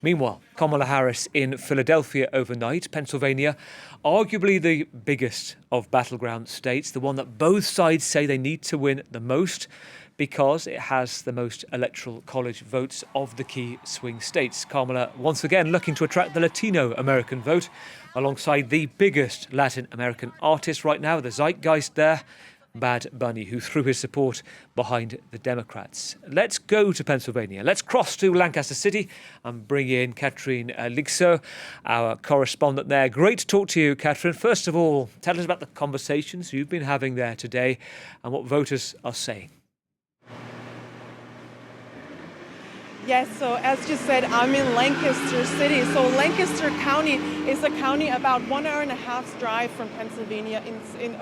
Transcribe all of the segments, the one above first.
Meanwhile, Kamala Harris in Philadelphia overnight, Pennsylvania, arguably the biggest of battleground states, the one that both sides say they need to win the most because it has the most electoral college votes of the key swing states. Kamala once again looking to attract the Latino American vote alongside the biggest Latin American artist right now, the zeitgeist there, Bad Bunny, who threw his support behind the Democrats. Let's go to Pennsylvania. Let's cross to Lancaster City and bring in Katrina Lyngso, our correspondent there. Great to talk to you, Katrina. First of all, tell us about the conversations you've been having there today and what voters are saying. Yes, so as you said, I'm in Lancaster City. So Lancaster County is a county about 1.5 hours drive from Pennsylvania,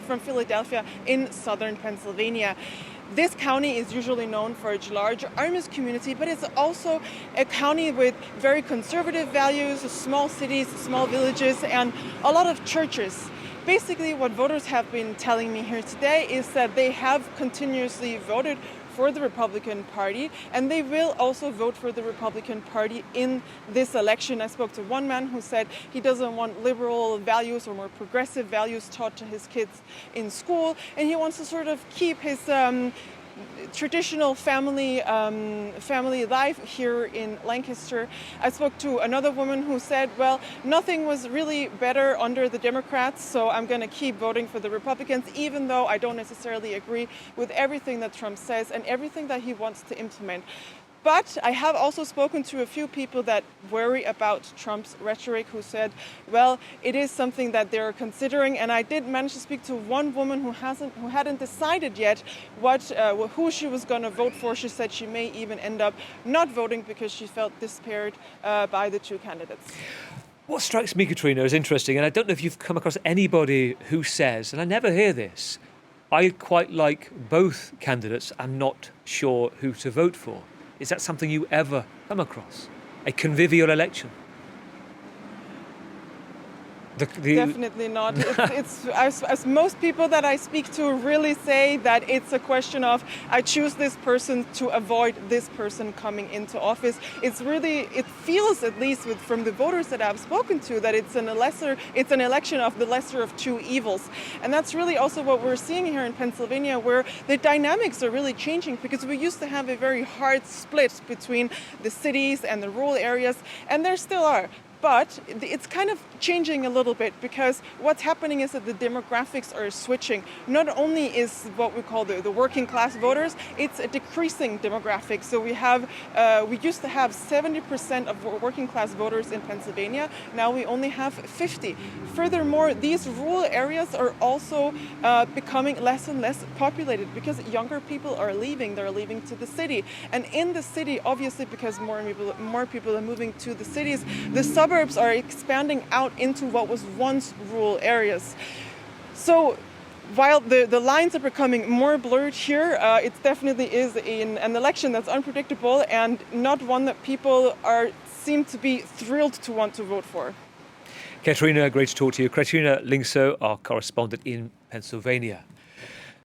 from Philadelphia in southern Pennsylvania. This county is usually known for its large Amish community, but it's also a county with very conservative values, small cities, small villages, and a lot of churches. Basically, what voters have been telling me here today is that they have continuously voted for the Republican Party, and they will also vote for the Republican Party in this election. I spoke to one man who said he doesn't want liberal values or more progressive values taught to his kids in school, and he wants to sort of keep his traditional family life here in Lancaster. I spoke to another woman who said, well, nothing was really better under the Democrats, so I'm going to keep voting for the Republicans, even though I don't necessarily agree with everything that Trump says and everything that he wants to implement. But I have also spoken to a few people that worry about Trump's rhetoric, who said, well, it is something that they're considering. And I did manage to speak to one woman who hadn't decided yet who she was going to vote for. She said she may even end up not voting because she felt despaired by the two candidates. What strikes me, Katrina, is interesting, and I don't know if you've come across anybody who says, and I never hear this, I quite like both candidates, I'm not sure who to vote for. Is that something you ever come across? A convivial election? Definitely not. It's as most people that I speak to really say that it's a question of I choose this person to avoid this person coming into office. It feels, at least from the voters that I've spoken to, that it's an election of the lesser of two evils. And that's really also what we're seeing here in Pennsylvania, where the dynamics are really changing, because we used to have a very hard split between the cities and the rural areas, and there still are. But it's kind of changing a little bit, because what's happening is that the demographics are switching. Not only is what we call the working class voters, it's a decreasing demographic. So we used to have 70% of working class voters in Pennsylvania. Now we only have 50. Furthermore, these rural areas are also becoming less and less populated because younger people are leaving. They're leaving to the city. And in the city, obviously, because more people are moving to the cities, the suburbs are expanding out into what was once rural areas. So while the lines are becoming more blurred here, it definitely is an election that's unpredictable and not one that people seem to be thrilled to want to vote for. Katrina, great to talk to you. Katrina Lyngso, our correspondent in Pennsylvania.